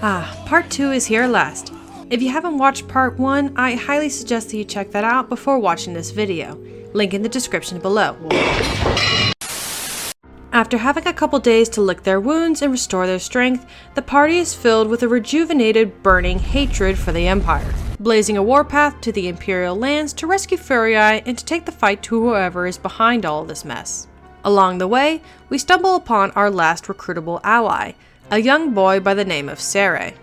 Part 2 is here at last. If you haven't watched part 1, I highly suggest that you check that out before watching this video. Link in the description below. After having a couple days to lick their wounds and restore their strength, the party is filled with a rejuvenated, burning hatred for the Empire, blazing a warpath to the Imperial lands to rescue Furii and to take the fight to whoever is behind all this mess. Along the way, we stumble upon our last recruitable ally, a young boy by the name of Sere.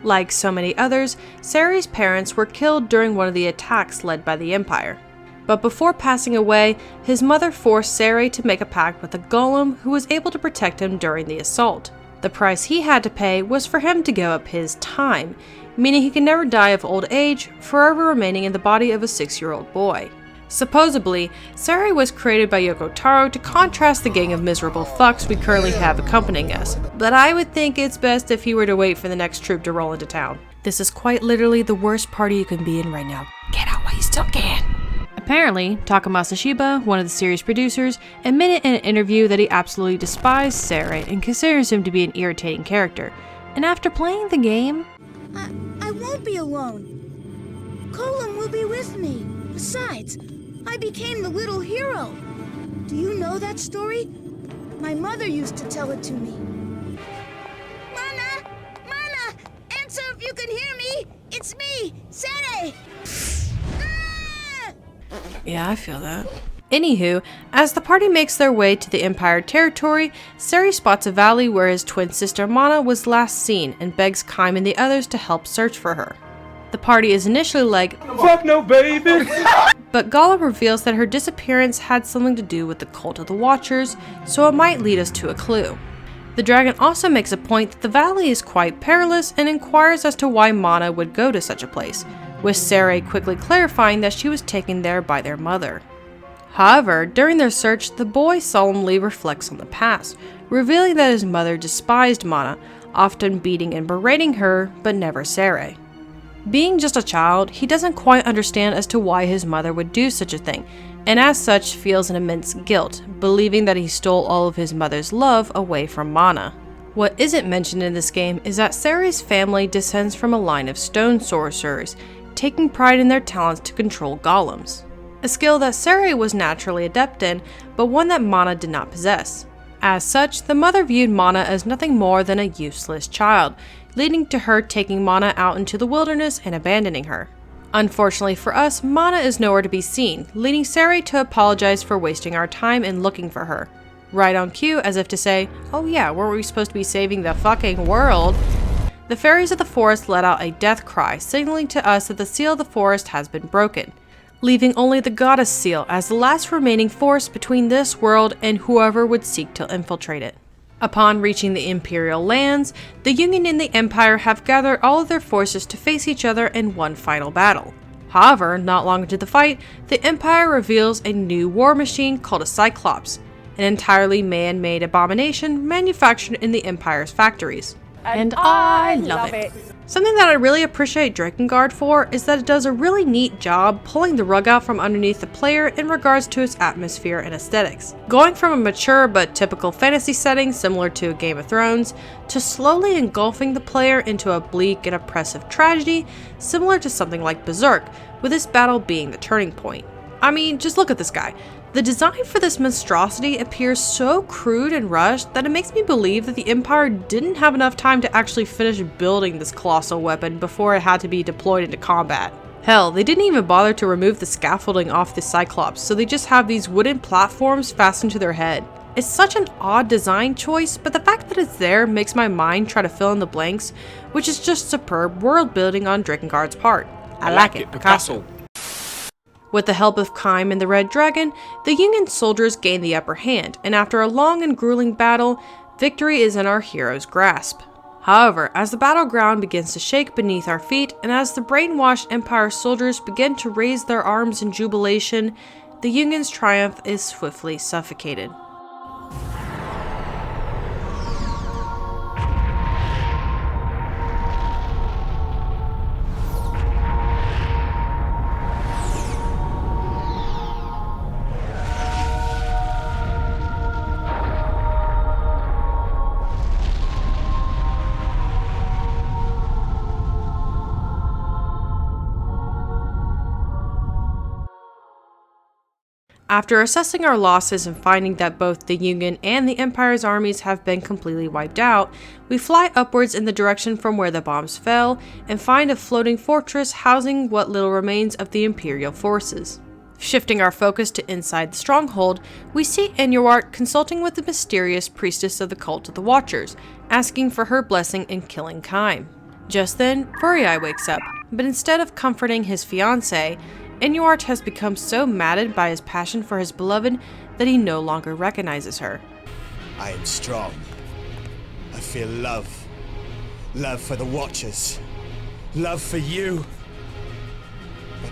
Like so many others, Sere's parents were killed during one of the attacks led by the Empire. But before passing away, his mother forced Sere to make a pact with a golem who was able to protect him during the assault. The price he had to pay was for him to give up his time, meaning he could never die of old age, forever remaining in the body of a 6-year-old boy. Supposedly, Sere was created by Yoko Taro to contrast the gang of miserable fucks we currently have accompanying us, but I would think it's best if he were to wait for the next troop to roll into town. This is quite literally the worst party you can be in right now. Get out while you still can. Apparently, Takamasa Shiba, one of the series producers, admitted in an interview that he absolutely despised Sere and considers him to be an irritating character. And after playing the game, I won't be alone. Colum will be with me. Besides, I became the little hero. Do you know that story? My mother used to tell it to me. Mana! Mana! Answer if you can hear me! It's me, Sere! Yeah, I feel that. Anywho, as the party makes their way to the Empire territory, Sere spots a valley where his twin sister Mana was last seen and begs Kaim and the others to help search for her. The party is initially like, "Fuck no, baby!" But Golem reveals that her disappearance had something to do with the Cult of the Watchers, so it might lead us to a clue. The dragon also makes a point that the valley is quite perilous and inquires as to why Mana would go to such a place, with Sere quickly clarifying that she was taken there by their mother. However, during their search, the boy solemnly reflects on the past, revealing that his mother despised Mana, often beating and berating her, but never Sere. Being just a child, he doesn't quite understand as to why his mother would do such a thing, and as such feels an immense guilt, believing that he stole all of his mother's love away from Mana. What isn't mentioned in this game is that Sere's family descends from a line of stone sorcerers, taking pride in their talents to control golems. A skill that Sere was naturally adept in, but one that Mana did not possess. As such, the mother viewed Mana as nothing more than a useless child, leading to her taking Mana out into the wilderness and abandoning her. Unfortunately for us, Mana is nowhere to be seen, leading Sere to apologize for wasting our time in looking for her. Right on cue, as if to say, "Oh yeah, weren't we supposed to be saving the fucking world?" The fairies of the forest let out a death cry, signaling to us that the seal of the forest has been broken, leaving only the goddess seal as the last remaining force between this world and whoever would seek to infiltrate it. Upon reaching the Imperial lands, the Union and the Empire have gathered all of their forces to face each other in one final battle. However, not long into the fight, the Empire reveals a new war machine called a Cyclops, an entirely man-made abomination manufactured in the Empire's factories. And I love it. Something that I really appreciate Drakengard for is that it does a really neat job pulling the rug out from underneath the player in regards to its atmosphere and aesthetics. Going from a mature but typical fantasy setting similar to Game of Thrones, to slowly engulfing the player into a bleak and oppressive tragedy similar to something like Berserk, with this battle being the turning point. I mean, just look at this guy. The design for this monstrosity appears so crude and rushed that it makes me believe that the Empire didn't have enough time to actually finish building this colossal weapon before it had to be deployed into combat. Hell, they didn't even bother to remove the scaffolding off the Cyclops, so they just have these wooden platforms fastened to their head. It's such an odd design choice, but the fact that it's there makes my mind try to fill in the blanks, which is just superb world building on Drakengard's part. I like it, Picasso. With the help of Kaim and the Red Dragon, the Union soldiers gain the upper hand, and after a long and grueling battle, victory is in our hero's grasp. However, as the battleground begins to shake beneath our feet, and as the brainwashed Empire soldiers begin to raise their arms in jubilation, the Union's triumph is swiftly suffocated. After assessing our losses and finding that both the Union and the Empire's armies have been completely wiped out, we fly upwards in the direction from where the bombs fell and find a floating fortress housing what little remains of the Imperial forces. Shifting our focus to inside the stronghold, we see Inuart consulting with the mysterious priestess of the Cult of the Watchers, asking for her blessing in killing Kaim. Just then, Furiai wakes up, but instead of comforting his fiancée, Inuart has become so maddened by his passion for his beloved that he no longer recognizes her. I am strong. I feel love. Love for the Watchers. Love for you. But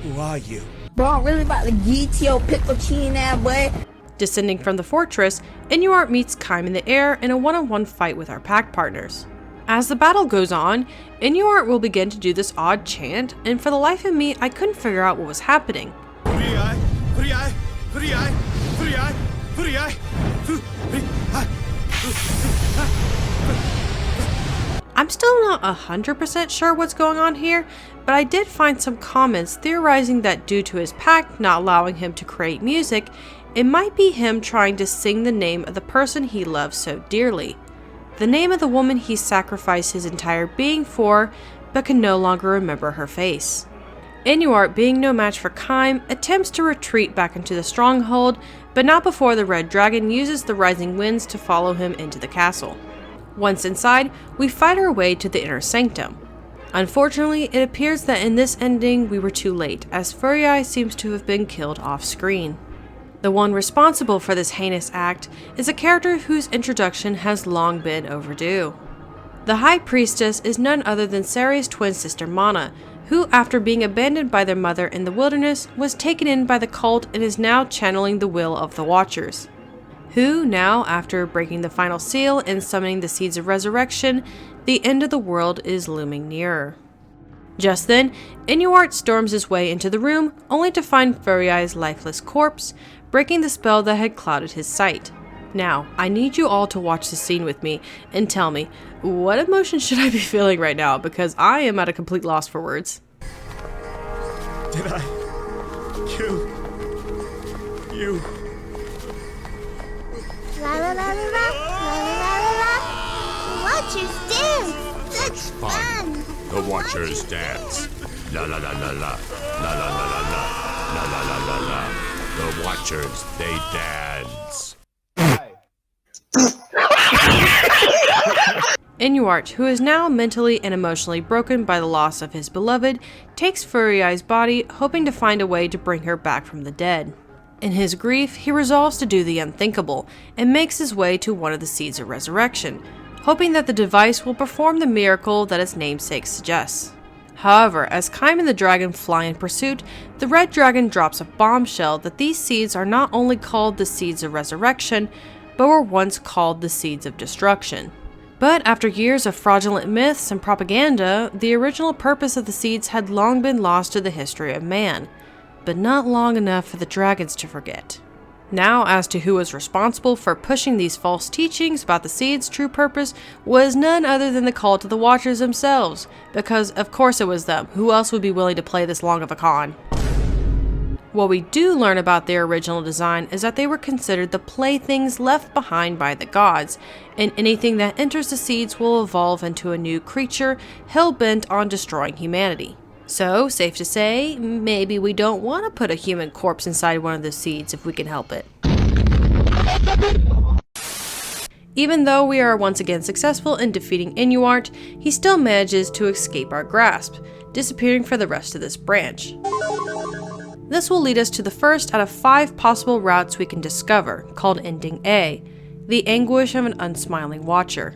who are you? Bro, I'm really about to get your pickle chin now, boy. Descending from the fortress, Inuart meets Kaim in the air in a one-on-one fight with our pack partners. As the battle goes on, Inuart will begin to do this odd chant, and for the life of me, I couldn't figure out what was happening. I'm still not 100% sure what's going on here, but I did find some comments theorizing that due to his pact not allowing him to create music, it might be him trying to sing the name of the person he loves so dearly. The name of the woman he sacrificed his entire being for, but can no longer remember her face. Inuart, being no match for Kaim, attempts to retreat back into the stronghold, but not before the Red Dragon uses the rising winds to follow him into the castle. Once inside, we fight our way to the inner sanctum. Unfortunately, it appears that in this ending we were too late, as Furiai seems to have been killed off-screen. The one responsible for this heinous act is a character whose introduction has long been overdue. The High Priestess is none other than Ceri's twin sister Mana, who, after being abandoned by their mother in the wilderness, was taken in by the cult and is now channeling the will of the Watchers. Who now, after breaking the final seal and summoning the Seeds of Resurrection, the end of the world is looming nearer. Just then, Inuart storms his way into the room, only to find Furiai's lifeless corpse, breaking the spell that had clouded his sight. Now, I need you all to watch this scene with me and tell me, what emotion should I be feeling right now, because I am at a complete loss for words. Did I kill you? La la la la la, la la la la. Watchers dance! Such fun! The Watchers dance. La la la la la. La la la la la. La la la la la. The Watchers, they dance. Inuart, who is now mentally and emotionally broken by the loss of his beloved, takes Furiai's body, hoping to find a way to bring her back from the dead. In his grief, he resolves to do the unthinkable, and makes his way to one of the Seeds of Resurrection, hoping that the device will perform the miracle that its namesake suggests. However, as Kaim and the dragon fly in pursuit, the Red Dragon drops a bombshell that these seeds are not only called the Seeds of Resurrection, but were once called the Seeds of Destruction. But after years of fraudulent myths and propaganda, the original purpose of the seeds had long been lost to the history of man, but not long enough for the dragons to forget. Now, as to who was responsible for pushing these false teachings about the seeds' true purpose was none other than the Cult of the Watchers themselves, because of course it was them. Who else would be willing to play this long of a con? What we do learn about their original design is that they were considered the playthings left behind by the gods, and anything that enters the seeds will evolve into a new creature hell-bent on destroying humanity. So, safe to say, maybe we don't want to put a human corpse inside one of the seeds if we can help it. Even though we are once again successful in defeating Inuart, he still manages to escape our grasp, disappearing for the rest of this branch. This will lead us to the first out of 5 possible routes we can discover, called Ending A, the anguish of an unsmiling Watcher.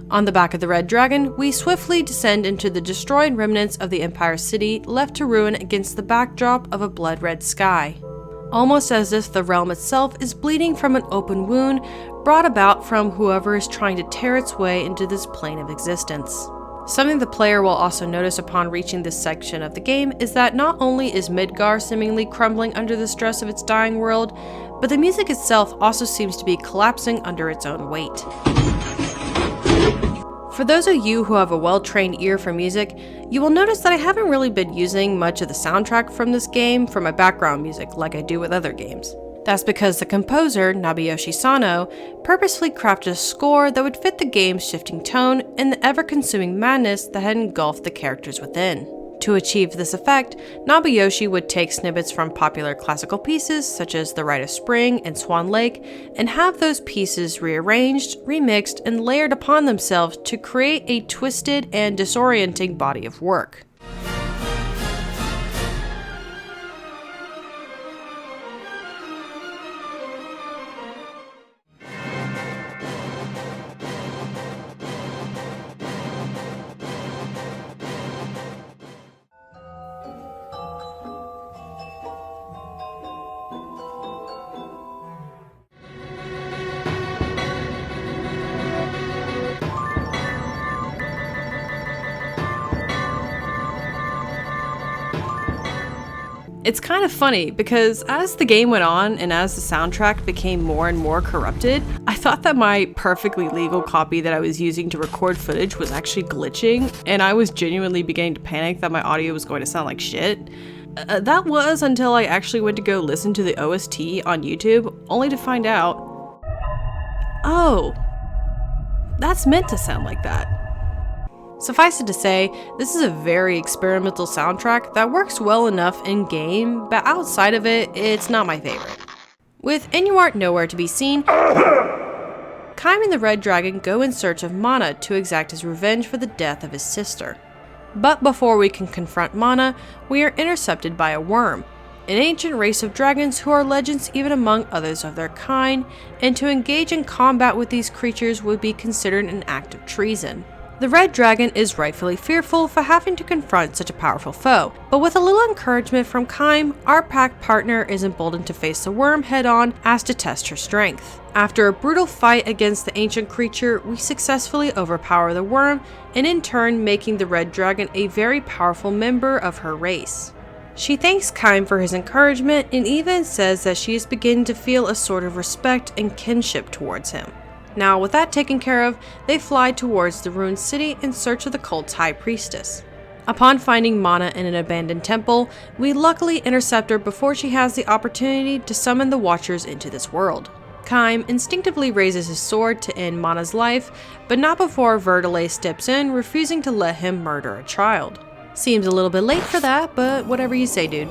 On the back of the Red Dragon, we swiftly descend into the destroyed remnants of the Empire City left to ruin against the backdrop of a blood-red sky. Almost as if the realm itself is bleeding from an open wound brought about from whoever is trying to tear its way into this plane of existence. Something the player will also notice upon reaching this section of the game is that not only is Midgar seemingly crumbling under the stress of its dying world, but the music itself also seems to be collapsing under its own weight. For those of you who have a well-trained ear for music, you will notice that I haven't really been using much of the soundtrack from this game for my background music like I do with other games. That's because the composer, Nobuyoshi Sano, purposefully crafted a score that would fit the game's shifting tone and the ever-consuming madness that had engulfed the characters within. To achieve this effect, Nobuyoshi would take snippets from popular classical pieces such as The Rite of Spring and Swan Lake and have those pieces rearranged, remixed, and layered upon themselves to create a twisted and disorienting body of work. It's kind of funny because as the game went on and as the soundtrack became more and more corrupted, I thought that my perfectly legal copy that I was using to record footage was actually glitching, and I was genuinely beginning to panic that my audio was going to sound like shit. That was until I actually went to go listen to the OST on YouTube, only to find out, oh, that's meant to sound like that. Suffice it to say, this is a very experimental soundtrack that works well enough in-game, but outside of it, it's not my favorite. With Inuart nowhere to be seen, Kaim and the Red Dragon go in search of Mana to exact his revenge for the death of his sister. But before we can confront Mana, we are intercepted by a worm, an ancient race of dragons who are legends even among others of their kind, and to engage in combat with these creatures would be considered an act of treason. The Red Dragon is rightfully fearful for having to confront such a powerful foe, but with a little encouragement from Kaim, our pack partner is emboldened to face the worm head-on as to test her strength. After a brutal fight against the ancient creature, we successfully overpower the worm, and in turn making the Red Dragon a very powerful member of her race. She thanks Kaim for his encouragement and even says that she is beginning to feel a sort of respect and kinship towards him. Now, with that taken care of, they fly towards the ruined city in search of the cult's high priestess. Upon finding Mana in an abandoned temple, we luckily intercept her before she has the opportunity to summon the Watchers into this world. Kaim instinctively raises his sword to end Mana's life, but not before Verdele steps in, refusing to let him murder a child. Seems a little bit late for that, but whatever you say, dude.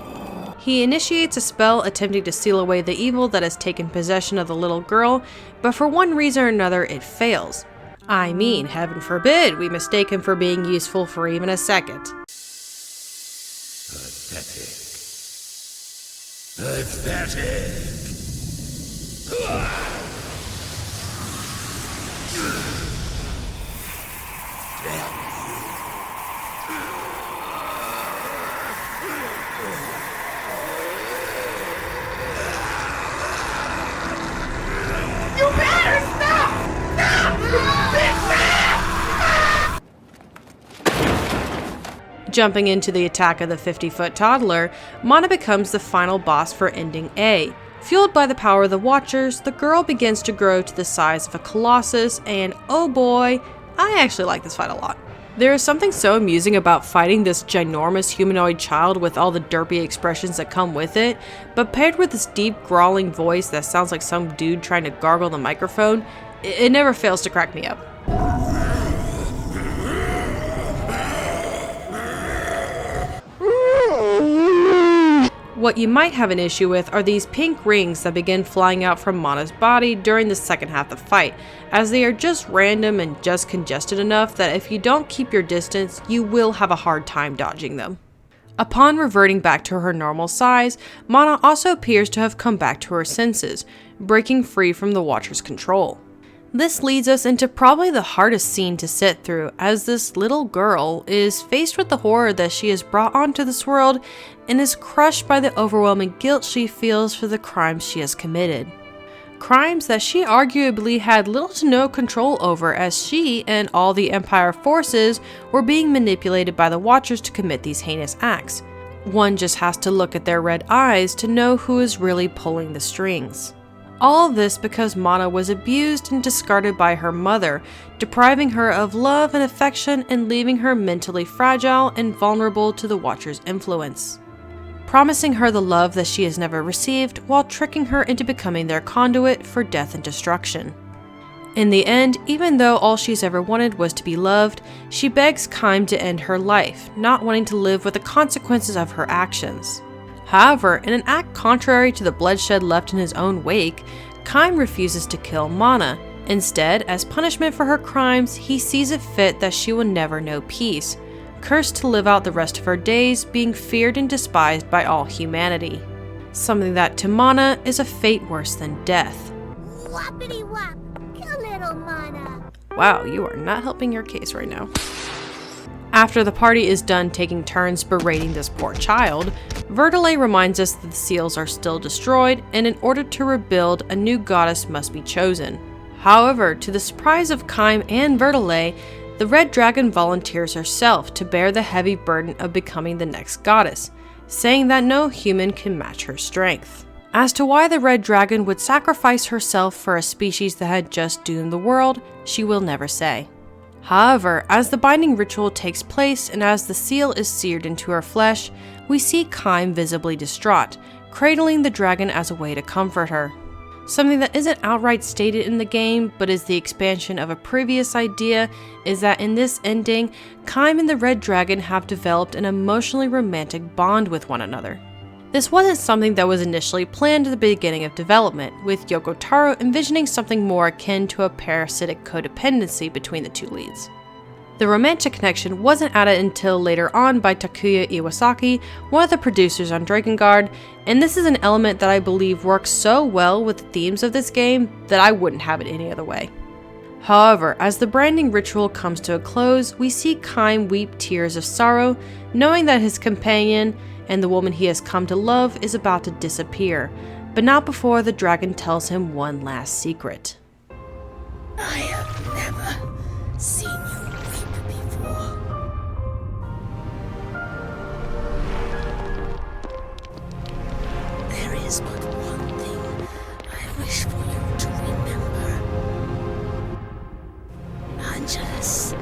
He initiates a spell attempting to seal away the evil that has taken possession of the little girl, but for one reason or another it fails. I mean, heaven forbid we mistake him for being useful for even a second. Pathetic. Jumping into the attack of the 50-foot toddler, Mana becomes the final boss for Ending A. Fueled by the power of the Watchers, the girl begins to grow to the size of a colossus, and oh boy, I actually like this fight a lot. There is something so amusing about fighting this ginormous humanoid child with all the derpy expressions that come with it, but paired with this deep growling voice that sounds like some dude trying to gargle the microphone, it never fails to crack me up. What you might have an issue with are these pink rings that begin flying out from Mana's body during the second half of the fight, as they are just random and just congested enough that if you don't keep your distance, you will have a hard time dodging them. Upon reverting back to her normal size, Mana also appears to have come back to her senses, breaking free from the Watcher's control. This leads us into probably the hardest scene to sit through, as this little girl is faced with the horror that she has brought onto this world and is crushed by the overwhelming guilt she feels for the crimes she has committed. Crimes that she arguably had little to no control over, as she and all the Empire forces were being manipulated by the Watchers to commit these heinous acts. One just has to look at their red eyes to know who is really pulling the strings. All of this because Mana was abused and discarded by her mother, depriving her of love and affection and leaving her mentally fragile and vulnerable to the Watcher's influence, promising her the love that she has never received while tricking her into becoming their conduit for death and destruction. In the end, even though all she's ever wanted was to be loved, she begs Kaim to end her life, not wanting to live with the consequences of her actions. However, in an act contrary to the bloodshed left in his own wake, Kaim refuses to kill Mana. Instead, as punishment for her crimes, he sees it fit that she will never know peace, cursed to live out the rest of her days being feared and despised by all humanity. Something that to Mana is a fate worse than death. Whoppity whop! Kill little Mana! Wow, you are not helping your case right now. After the party is done taking turns berating this poor child, Vertile reminds us that the seals are still destroyed, and in order to rebuild, a new goddess must be chosen. However, to the surprise of Kaim and Vertile, the Red Dragon volunteers herself to bear the heavy burden of becoming the next goddess, saying that no human can match her strength. As to why the Red Dragon would sacrifice herself for a species that had just doomed the world, she will never say. However, as the binding ritual takes place and as the seal is seared into her flesh, we see Kaim visibly distraught, cradling the dragon as a way to comfort her. Something that isn't outright stated in the game, but is the expansion of a previous idea, is that in this ending, Kaim and the Red Dragon have developed an emotionally romantic bond with one another. This wasn't something that was initially planned at the beginning of development, with Yoko Taro envisioning something more akin to a parasitic codependency between the two leads. The romantic connection wasn't added until later on by Takuya Iwasaki, one of the producers on Drakengard, and this is an element that I believe works so well with the themes of this game that I wouldn't have it any other way. However, as the branding ritual comes to a close, we see Kaim weep tears of sorrow, knowing that his companion and the woman he has come to love is about to disappear, but not before the dragon tells him one last secret. I have never seen you weep before. There is but one thing I wish for you to remember. Angelus.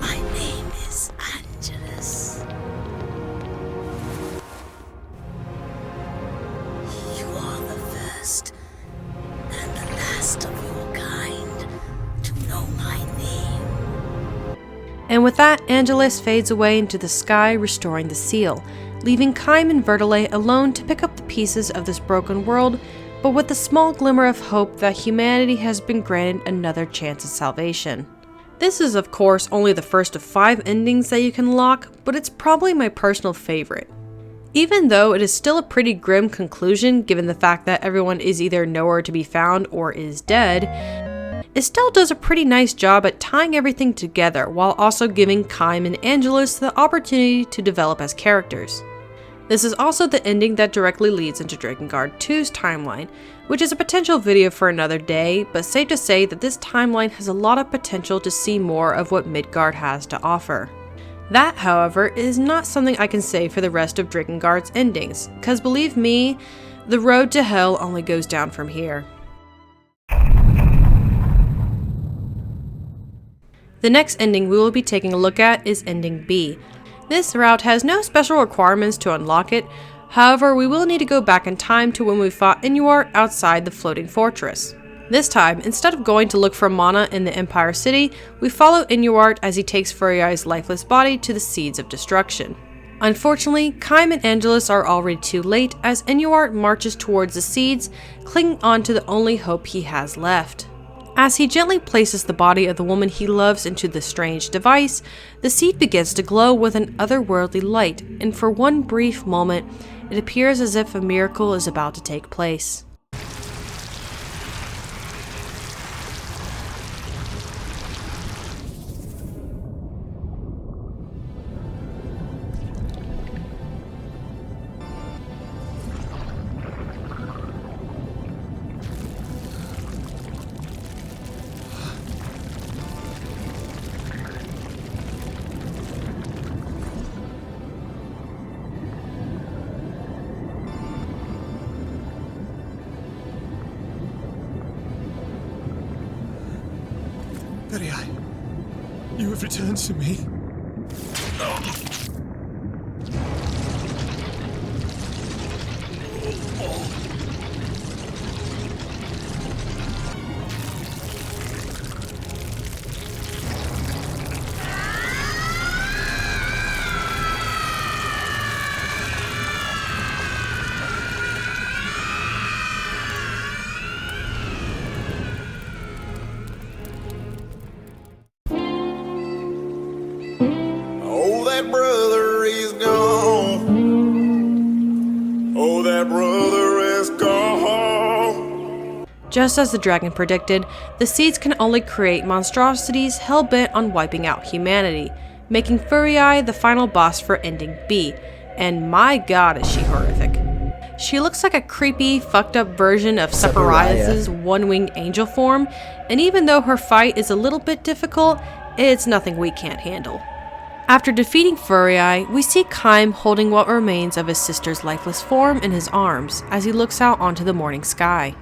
My name is Angelus. You are the first and the last of your kind to know my name. And with that, Angelus fades away into the sky, restoring the seal, leaving Kaim and Vertile alone to pick up the pieces of this broken world, but with a small glimmer of hope that humanity has been granted another chance at salvation. This is of course only the first of 5 endings that you can unlock, but it's probably my personal favorite. Even though it is still a pretty grim conclusion given the fact that everyone is either nowhere to be found or is dead, it still does a pretty nice job at tying everything together while also giving Kaim and Angelus the opportunity to develop as characters. This is also the ending that directly leads into Drakengard 2's timeline, which is a potential video for another day, but safe to say that this timeline has a lot of potential to see more of what Midgard has to offer. That, however, is not something I can say for the rest of Drakengard's endings, cause believe me, the road to hell only goes down from here. The next ending we will be taking a look at is Ending B. This route has no special requirements to unlock it, however we will need to go back in time to when we fought Inuart outside the floating fortress. This time, instead of going to look for Mana in the Empire City, we follow Inuart as he takes Furiai's lifeless body to the Seeds of Destruction. Unfortunately, Kaim and Angelus are already too late as Inuart marches towards the seeds, clinging on to the only hope he has left. As he gently places the body of the woman he loves into the strange device, the seed begins to glow with an otherworldly light, and for one brief moment, it appears as if a miracle is about to take place. have returned to me. Oh, that brother is gone. Oh, that brother is gone. Just as the dragon predicted, the seeds can only create monstrosities hell-bent on wiping out humanity, making Furii the final boss for Ending B, and my god is she horrific. She looks like a creepy, fucked up version of Sephiroth's one-winged angel form, and even though her fight is a little bit difficult, it's nothing we can't handle. After defeating Furii, we see Kaim holding what remains of his sister's lifeless form in his arms as he looks out onto the morning sky.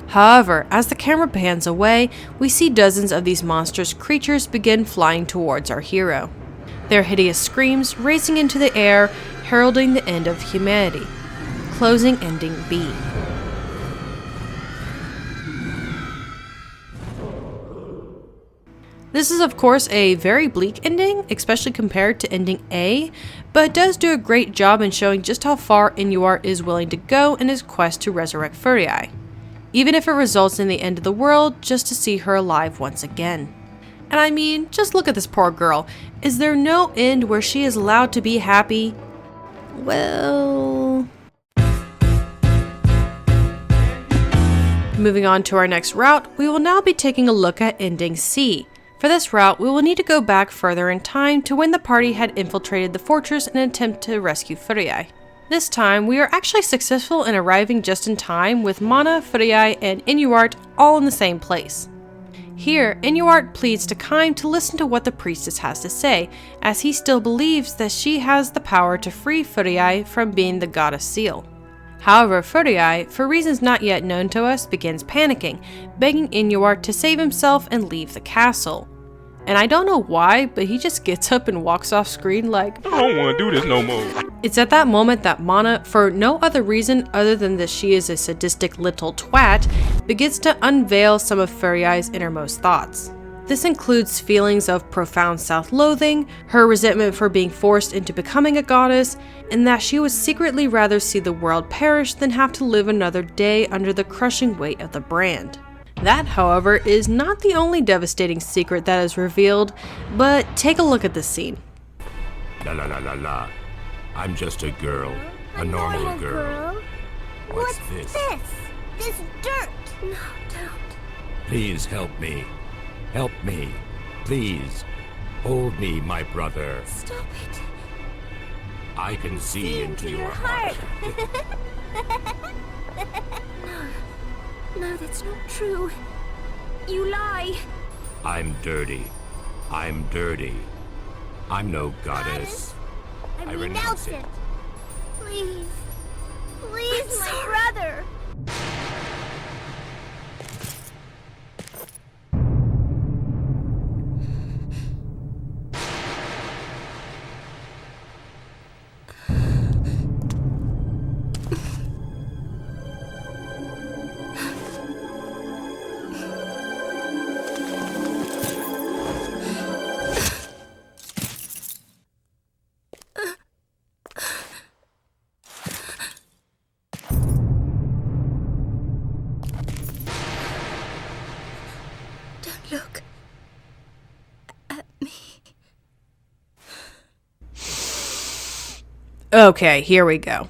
However, as the camera pans away, we see dozens of these monstrous creatures begin flying towards our hero. Their hideous screams racing into the air, heralding the end of humanity, closing Ending B. This is of course a very bleak ending, especially compared to Ending A, but it does do a great job in showing just how far Inuart is willing to go in his quest to resurrect Furii, even if it results in the end of the world just to see her alive once again. And I mean, just look at this poor girl. Is there no end where she is allowed to be happy? Well... Moving on to our next route, we will now be taking a look at Ending C. For this route, we will need to go back further in time to when the party had infiltrated the fortress in an attempt to rescue Furii. This time, we are actually successful in arriving just in time with Mana, Furii, and Inuart all in the same place. Here, Inuart pleads to Kaim to listen to what the priestess has to say, as he still believes that she has the power to free Furii from being the goddess seal. However, Furii, for reasons not yet known to us, begins panicking, begging Inuart to save himself and leave the castle. And I don't know why, but he just gets up and walks off screen like, I don't want to do this no more. It's at that moment that Mana, for no other reason other than that she is a sadistic little twat, begins to unveil some of Furii's innermost thoughts. This includes feelings of profound self-loathing, her resentment for being forced into becoming a goddess, and that she would secretly rather see the world perish than have to live another day under the crushing weight of the brand. That, however, is not the only devastating secret that is revealed, but take a look at this scene. La la la la la. I'm just a girl. A normal girl. What's this? This dirt. No, don't. Please help me. Help me. Please. Hold me, my brother. Stop it. I can see into your heart. No, that's not true. You lie. I'm dirty. I'm dirty. I'm no goddess. I renounce it. Please. Please, my brother. Look at me. Okay, here we go.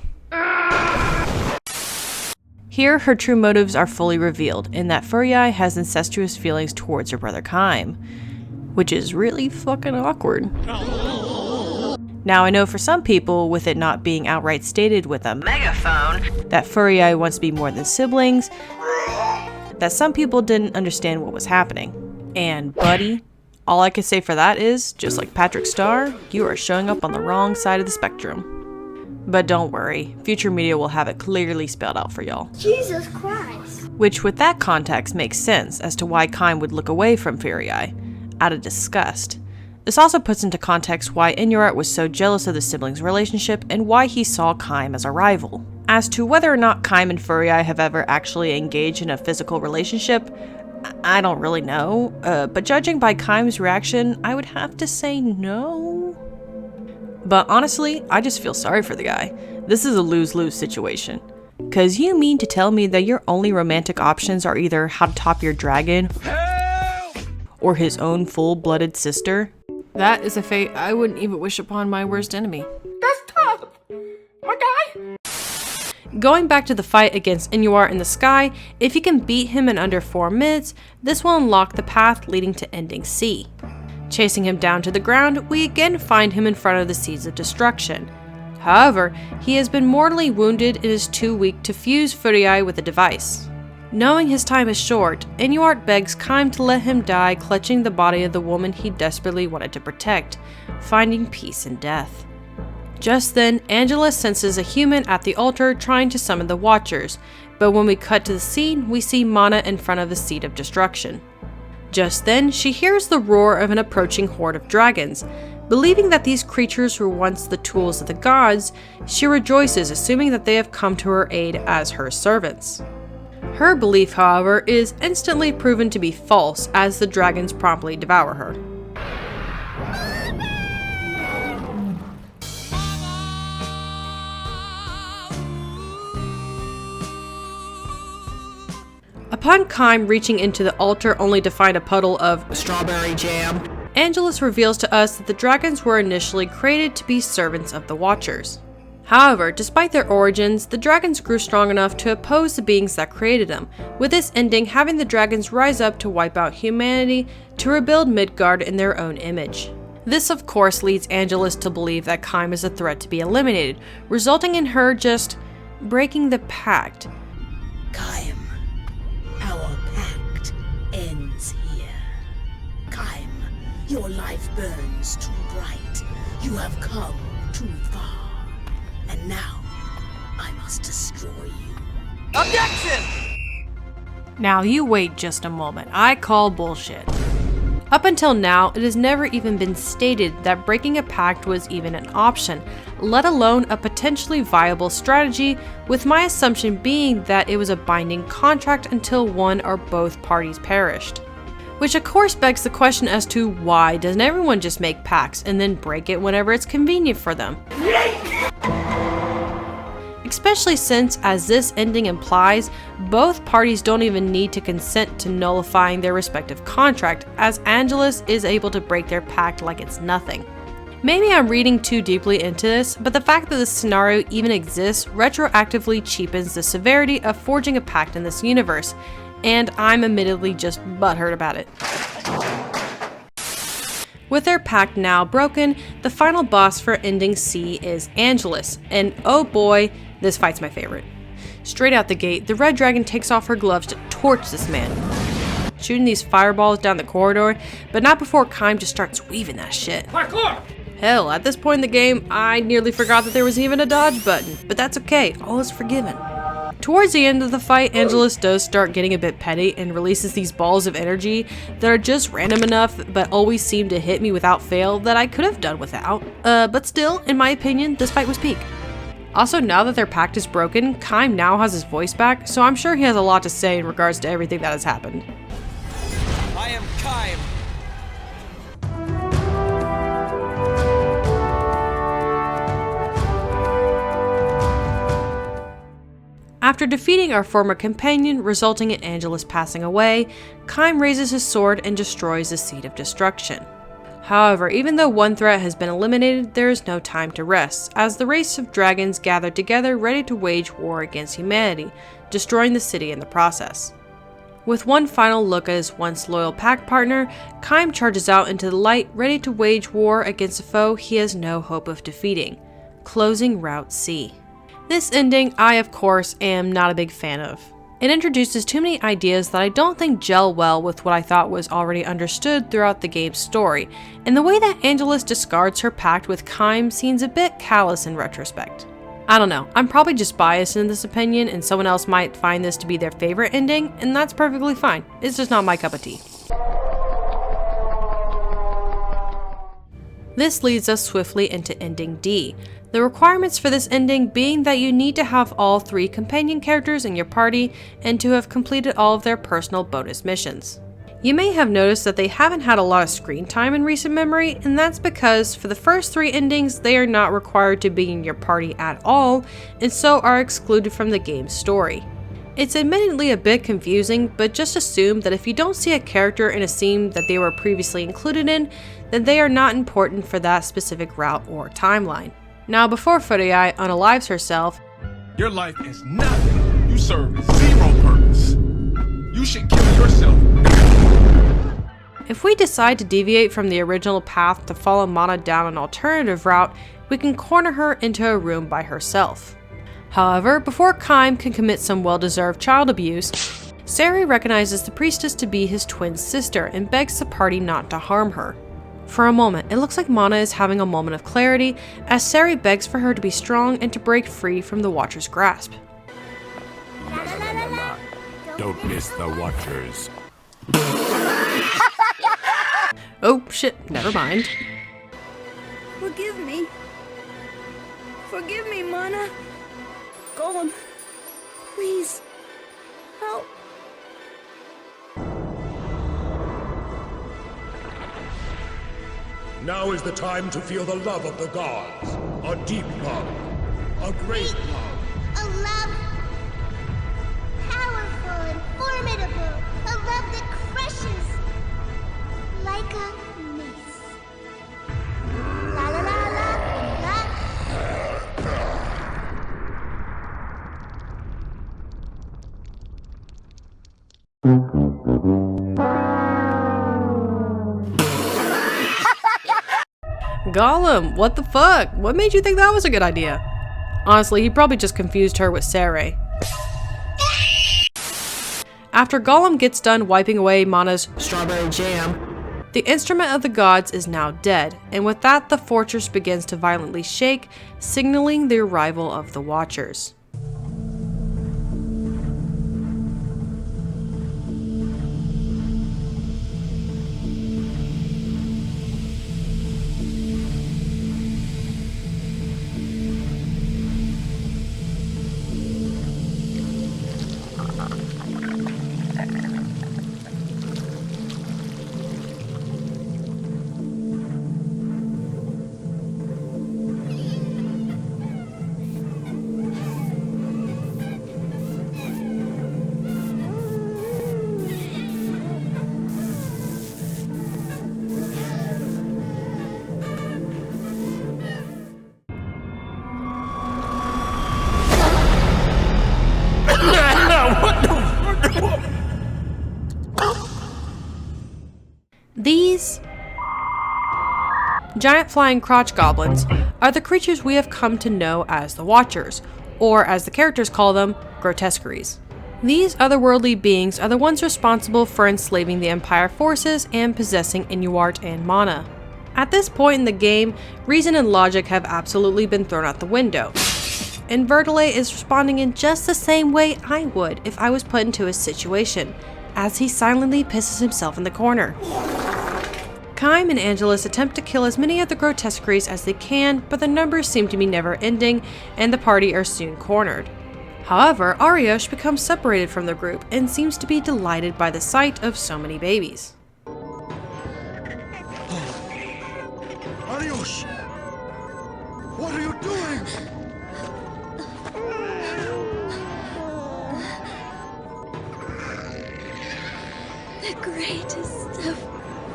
Here, her true motives are fully revealed, in that Furii has incestuous feelings towards her brother Kaim, which is really fucking awkward. Now, I know for some people, with it not being outright stated with a megaphone, that Furii wants to be more than siblings, that some people didn't understand what was happening. And, buddy, all I can say for that is, just like Patrick Star, you are showing up on the wrong side of the spectrum. But don't worry, future media will have it clearly spelled out for y'all. Jesus Christ. Which, with that context, makes sense as to why Kaim would look away from Furii, out of disgust. This also puts into context why Inuart was so jealous of the siblings' relationship and why he saw Kaim as a rival. As to whether or not Kaim and Furii have ever actually engaged in a physical relationship, I don't really know, but judging by Kaim's reaction, I would have to say no. But honestly, I just feel sorry for the guy. This is a lose-lose situation. Cause you mean to tell me that your only romantic options are either how to top your dragon, or his own full-blooded sister? That is a fate I wouldn't even wish upon my worst enemy. That's tough, my guy. Going back to the fight against Inuart in the sky, if you can beat him in under 4 minutes, this will unlock the path leading to ending C. Chasing him down to the ground, we again find him in front of the Seeds of Destruction. However, he has been mortally wounded and is too weak to fuse Furii with a device. Knowing his time is short, Inuart begs Kaim to let him die clutching the body of the woman he desperately wanted to protect, finding peace in death. Just then, Angela senses a human at the altar trying to summon the Watchers, but when we cut to the scene, we see Mana in front of the Seed of Destruction. Just then, she hears the roar of an approaching horde of dragons. Believing that these creatures were once the tools of the gods, she rejoices, assuming that they have come to her aid as her servants. Her belief, however, is instantly proven to be false as the dragons promptly devour her. Upon Kaim reaching into the altar only to find a puddle of strawberry jam, Angelus reveals to us that the dragons were initially created to be servants of the Watchers. However, despite their origins, the dragons grew strong enough to oppose the beings that created them, with this ending having the dragons rise up to wipe out humanity to rebuild Midgard in their own image. This of course leads Angelus to believe that Kaim is a threat to be eliminated, resulting in her just breaking the pact. Kaim, our pact ends here. Kaim, your life burns too bright. You have come too far. And now, I must destroy you. Objection! Now you wait just a moment, I call bullshit. Up until now, it has never even been stated that breaking a pact was even an option, let alone a potentially viable strategy, with my assumption being that it was a binding contract until one or both parties perished. Which of course begs the question as to why doesn't everyone just make pacts and then break it whenever it's convenient for them? Especially since, as this ending implies, both parties don't even need to consent to nullifying their respective contract, as Angelus is able to break their pact like it's nothing. Maybe I'm reading too deeply into this, but the fact that this scenario even exists retroactively cheapens the severity of forging a pact in this universe, and I'm admittedly just butthurt about it. With their pact now broken, the final boss for ending C is Angelus, and oh boy, this fight's my favorite. Straight out the gate, the red dragon takes off her gloves to torch this man, shooting these fireballs down the corridor, but not before Kaim just starts weaving that shit. Parkour! Hell, at this point in the game, I nearly forgot that there was even a dodge button, but that's okay, all is forgiven. Towards the end of the fight, Angelus does start getting a bit petty and releases these balls of energy that are just random enough but always seem to hit me without fail that I could have done without. But still, in my opinion, this fight was peak. Also, now that their pact is broken, Kaim now has his voice back, so I'm sure he has a lot to say in regards to everything that has happened. I am Kaim. After defeating our former companion, resulting in Angelus passing away, Kaim raises his sword and destroys the Seed of Destruction. However, even though one threat has been eliminated, there is no time to rest, as the race of dragons gathered together ready to wage war against humanity, destroying the city in the process. With one final look at his once loyal pack partner, Kaim charges out into the light, ready to wage war against a foe he has no hope of defeating, closing Route C. This ending, I of course am not a big fan of. It introduces too many ideas that I don't think gel well with what I thought was already understood throughout the game's story, and the way that Angelus discards her pact with Kaim seems a bit callous in retrospect. I don't know, I'm probably just biased in this opinion, and someone else might find this to be their favorite ending, and that's perfectly fine. It's just not my cup of tea. This leads us swiftly into ending D. The requirements for this ending being that you need to have all 3 companion characters in your party and to have completed all of their personal bonus missions. You may have noticed that they haven't had a lot of screen time in recent memory, and that's because for the first 3 endings they are not required to be in your party at all, and so are excluded from the game's story. It's admittedly a bit confusing, but just assume that if you don't see a character in a scene that they were previously included in, then they are not important for that specific route or timeline. Now before Furiai unalives herself, your life is nothing. You serve 0 purpose. You should kill yourself. If we decide to deviate from the original path to follow Mana down an alternative route, we can corner her into a room by herself. However, before Kaim can commit some well-deserved child abuse, Sari recognizes the priestess to be his twin sister and begs the party not to harm her. For a moment, it looks like Mana is having a moment of clarity as Sari begs for her to be strong and to break free from the Watcher's grasp. La la la la la. Don't miss the Watchers. Oh shit, never mind. Forgive me. Forgive me, Mana. Golem, please, help. Now is the time to feel the love of the gods. A deep love. A great love. A love powerful and formidable. A love that crushes like a mace. La la la la la. Gollum, what the fuck? What made you think that was a good idea? Honestly, he probably just confused her with Sarai. After Gollum gets done wiping away Mana's strawberry jam, the instrument of the gods is now dead, and with that the fortress begins to violently shake, signaling the arrival of the Watchers. These giant flying crotch goblins are the creatures we have come to know as the Watchers, or as the characters call them, grotesqueries. These otherworldly beings are the ones responsible for enslaving the Empire forces and possessing Inuart and Mana. At this point in the game, reason and logic have absolutely been thrown out the window, and Vertile is responding in just the same way I would if I was put into his situation, as he silently pisses himself in the corner. Kaim and Angelus attempt to kill as many of the grotesqueries as they can, but the numbers seem to be never ending, and the party are soon cornered. However, Ariosh becomes separated from the group and seems to be delighted by the sight of so many babies. Ariosh! What are you doing? The greatest of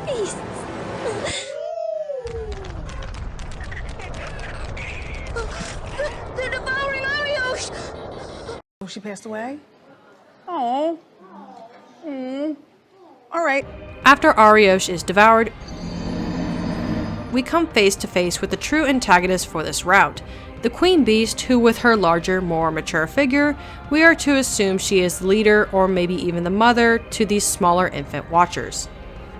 feasts. They're devouring Ariosh! Oh, she passed away? Oh. All right. After Ariosh is devoured, we come face to face with the true antagonist for this route, the Queen Beast, who with her larger, more mature figure, we are to assume she is the leader or maybe even the mother to these smaller infant Watchers.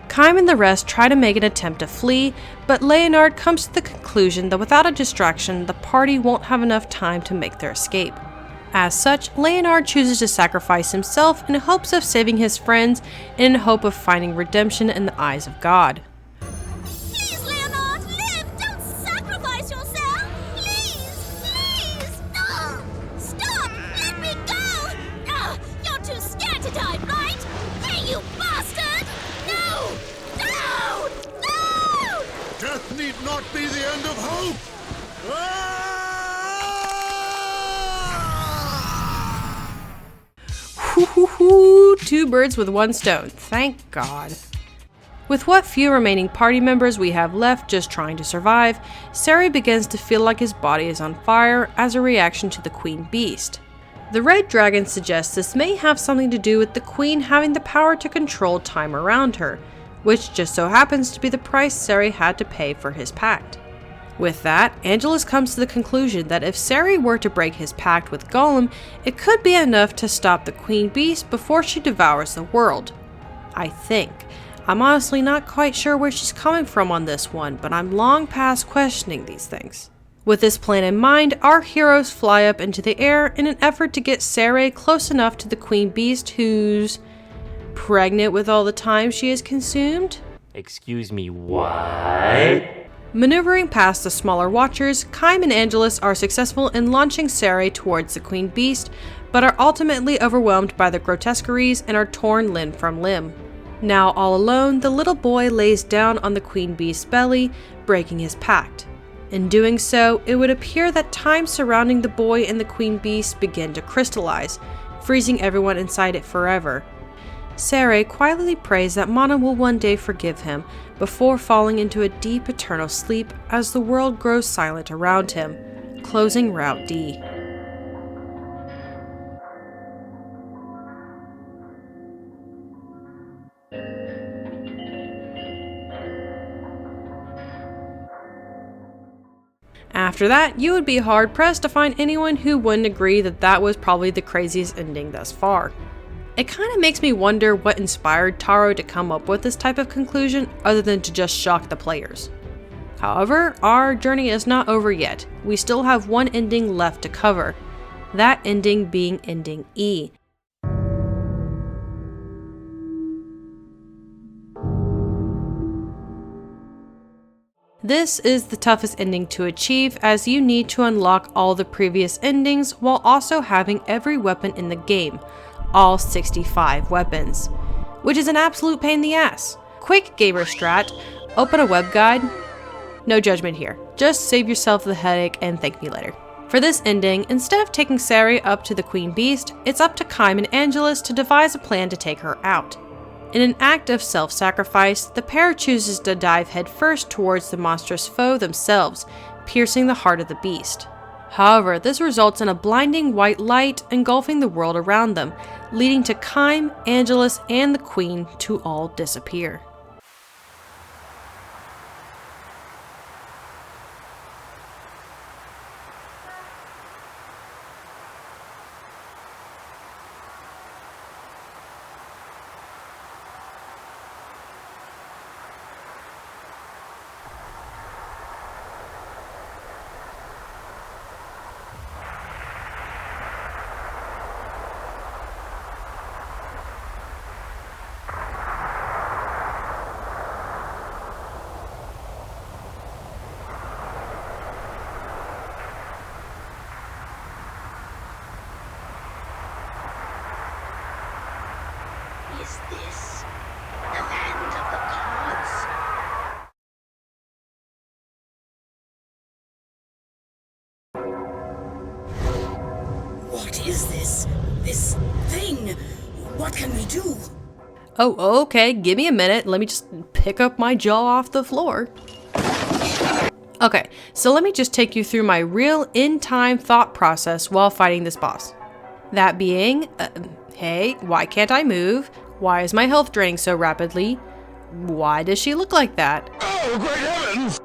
Kaim and the rest try to make an attempt to flee, but Leonard comes to the conclusion that without a distraction, the party won't have enough time to make their escape. As such, Leonard chooses to sacrifice himself in hopes of saving his friends and in hope of finding redemption in the eyes of God. Please, Leonard, live! the end of hope! Hoo-hoo-hoo! 2 birds with 1 stone. Thank God. With what few remaining party members we have left just trying to survive, Sari begins to feel like his body is on fire as a reaction to the Queen Beast. The Red Dragon suggests this may have something to do with the Queen having the power to control time around her, which just so happens to be the price Sari had to pay for his pact. With that, Angelus comes to the conclusion that if Sari were to break his pact with Golem, it could be enough to stop the Queen Beast before she devours the world. I think. I'm honestly not quite sure where she's coming from on this one, but I'm long past questioning these things. With this plan in mind, our heroes fly up into the air in an effort to get Sari close enough to the Queen Beast who's pregnant with all the time she has consumed? Excuse me, what? Maneuvering past the smaller watchers, Kaim and Angelus are successful in launching Sari towards the Queen Beast, but are ultimately overwhelmed by the grotesqueries and are torn limb from limb. Now all alone, the little boy lays down on the Queen Beast's belly, breaking his pact. In doing so, it would appear that time surrounding the boy and the Queen Beast begin to crystallize, freezing everyone inside it forever. Sari quietly prays that Mana will one day forgive him, before falling into a deep eternal sleep as the world grows silent around him, closing Route D. After that, you would be hard-pressed to find anyone who wouldn't agree that that was probably the craziest ending thus far. It kind of makes me wonder what inspired Taro to come up with this type of conclusion other than to just shock the players. However, our journey is not over yet. We still have one ending left to cover, that ending being Ending E. This is the toughest ending to achieve as you need to unlock all the previous endings while also having every weapon in the game, all 65 weapons, which is an absolute pain in the ass. Quick gamer strat, open a web guide. No judgment here, just save yourself the headache and thank me later. For this ending, instead of taking Sari up to the Queen Beast, it's up to Kaim and Angelus to devise a plan to take her out. In an act of self-sacrifice, the pair chooses to dive headfirst towards the monstrous foe themselves, piercing the heart of the beast. However, this results in a blinding white light engulfing the world around them, leading to Kaim, Angelus, and the Queen to all disappear. Is this the land of the gods? What is this? This thing? What can we do? Oh, okay, give me a minute. Let me just pick up my jaw off the floor. Okay, so let me just take you through my real in-time thought process while fighting this boss. That being, hey, why can't I move? Why is my health draining so rapidly? Why does she look like that? Oh, great heavens!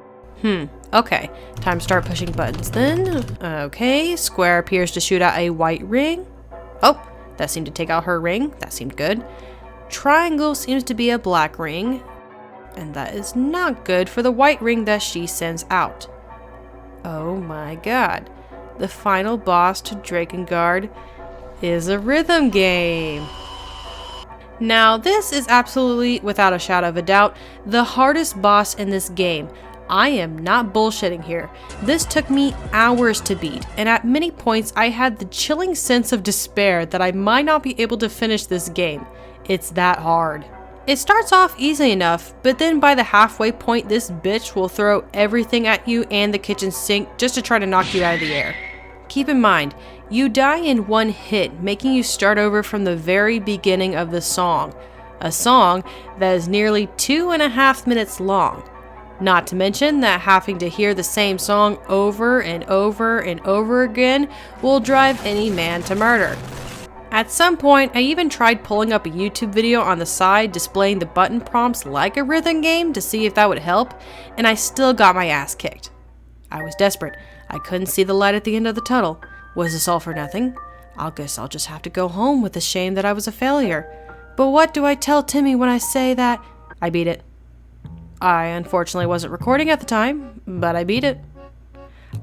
Okay, time to start pushing buttons then. Okay, square appears to shoot out a white ring. Oh, that seemed to take out her ring. That seemed good. Triangle seems to be a black ring. And that is not good for the white ring that she sends out. Oh my god. The final boss to Drakengard is a rhythm game. Now, this is absolutely, without a shadow of a doubt, the hardest boss in this game. I am not bullshitting here. This took me hours to beat, and at many points I had the chilling sense of despair that I might not be able to finish this game. It's that hard. It starts off easy enough, but then by the halfway point this bitch will throw everything at you and the kitchen sink just to try to knock you out of the air. Keep in mind, you die in one hit, making you start over from the very beginning of the song. A song that is nearly 2.5 minutes long. Not to mention that having to hear the same song over and over and over again will drive any man to murder. At some point, I even tried pulling up a YouTube video on the side displaying the button prompts like a rhythm game to see if that would help, and I still got my ass kicked. I was desperate. I couldn't see the light at the end of the tunnel. Was this all for nothing? I guess I'll just have to go home with the shame that I was a failure. But what do I tell Timmy when I say that I beat it? I unfortunately wasn't recording at the time, but I beat it.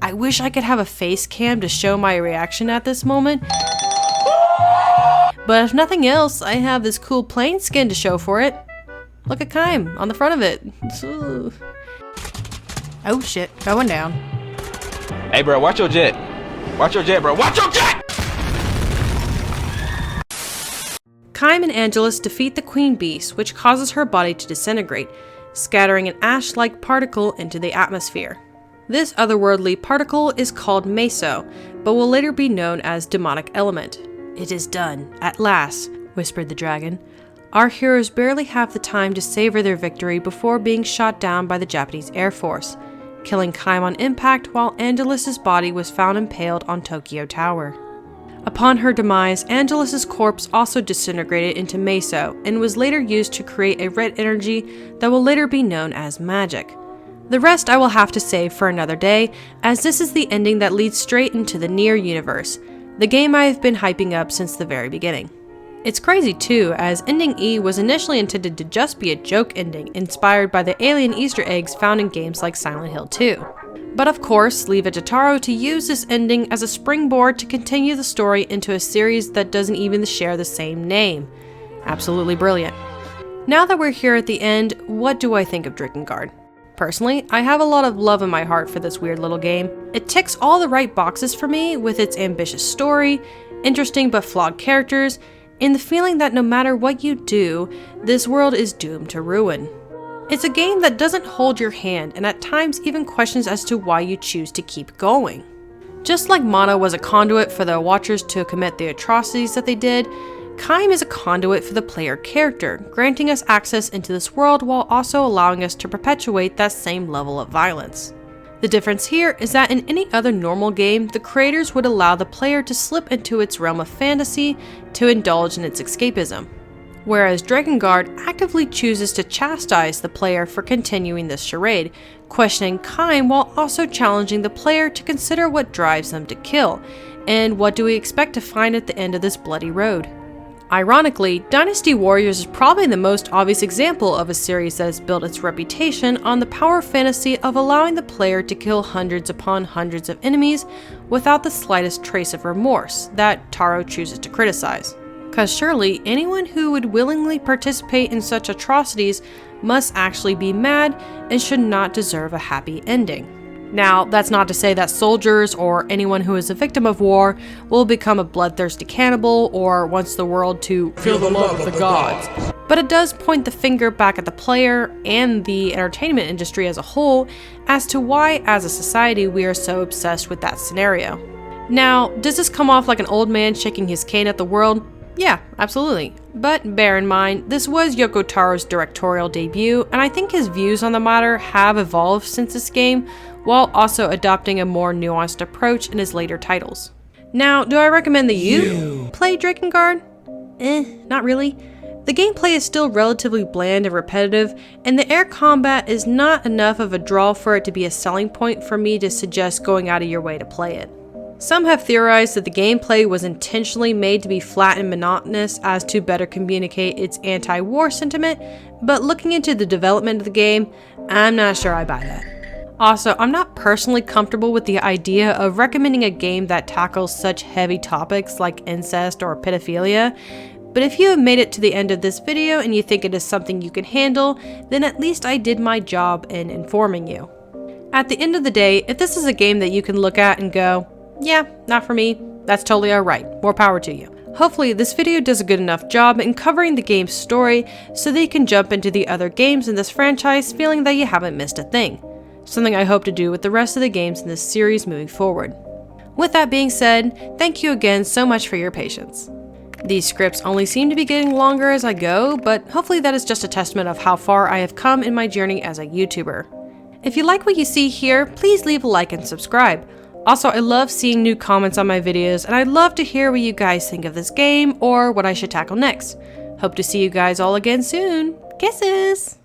I wish I could have a face cam to show my reaction at this moment. But if nothing else, I have this cool plane skin to show for it. Look at Kaim on the front of it. Oh shit, going down. Hey bro, watch your jet. Watch your jet, bro. Watch your jet! Kaim and Angelus defeat the Queen Beast, which causes her body to disintegrate, scattering an ash-like particle into the atmosphere. This otherworldly particle is called Meso, but will later be known as Demonic Element. It is done, at last, whispered the dragon. Our heroes barely have the time to savor their victory before being shot down by the Japanese Air Force, killing Kaim on impact while Angelus's body was found impaled on Tokyo Tower. Upon her demise, Angelus's corpse also disintegrated into Meso and was later used to create a red energy that will later be known as magic. The rest I will have to save for another day, as this is the ending that leads straight into the Nier universe, the game I have been hyping up since the very beginning. It's crazy too, as Ending E was initially intended to just be a joke ending inspired by the alien Easter eggs found in games like Silent Hill 2. But of course, leave it to Taro to use this ending as a springboard to continue the story into a series that doesn't even share the same name. Absolutely brilliant. Now that we're here at the end, what do I think of Drakengard? Personally, I have a lot of love in my heart for this weird little game. It ticks all the right boxes for me with its ambitious story, interesting but flawed characters, and the feeling that no matter what you do, this world is doomed to ruin. It's a game that doesn't hold your hand and at times even questions as to why you choose to keep going. Just like Mana was a conduit for the Watchers to commit the atrocities that they did, Kaim is a conduit for the player character, granting us access into this world while also allowing us to perpetuate that same level of violence. The difference here is that in any other normal game, the creators would allow the player to slip into its realm of fantasy to indulge in its escapism, whereas Drakengard actively chooses to chastise the player for continuing this charade, questioning Kaim while also challenging the player to consider what drives them to kill, and what do we expect to find at the end of this bloody road. Ironically, Dynasty Warriors is probably the most obvious example of a series that has built its reputation on the power fantasy of allowing the player to kill hundreds upon hundreds of enemies without the slightest trace of remorse that Taro chooses to criticize. Cause surely anyone who would willingly participate in such atrocities must actually be mad and should not deserve a happy ending. Now, that's not to say that soldiers or anyone who is a victim of war will become a bloodthirsty cannibal or wants the world to feel the love of the gods. But it does point the finger back at the player and the entertainment industry as a whole as to why, as a society, we are so obsessed with that scenario. Now, does this come off like an old man shaking his cane at the world? Yeah, absolutely. But bear in mind, this was Yoko Taro's directorial debut, and I think his views on the matter have evolved since this game, while also adopting a more nuanced approach in his later titles. Now, do I recommend that you play Drakengard? Not really. The gameplay is still relatively bland and repetitive, and the air combat is not enough of a draw for it to be a selling point for me to suggest going out of your way to play it. Some have theorized that the gameplay was intentionally made to be flat and monotonous as to better communicate its anti-war sentiment, but looking into the development of the game, I'm not sure I buy that. Also, I'm not personally comfortable with the idea of recommending a game that tackles such heavy topics like incest or pedophilia, but if you have made it to the end of this video and you think it is something you can handle, then at least I did my job in informing you. At the end of the day, if this is a game that you can look at and go, yeah, not for me, that's totally alright, more power to you. Hopefully this video does a good enough job in covering the game's story so that you can jump into the other games in this franchise feeling that you haven't missed a thing. Something I hope to do with the rest of the games in this series moving forward. With that being said, thank you again so much for your patience. These scripts only seem to be getting longer as I go, but hopefully that is just a testament of how far I have come in my journey as a YouTuber. If you like what you see here, please leave a like and subscribe. Also, I love seeing new comments on my videos, and I'd love to hear what you guys think of this game or what I should tackle next. Hope to see you guys all again soon. Kisses!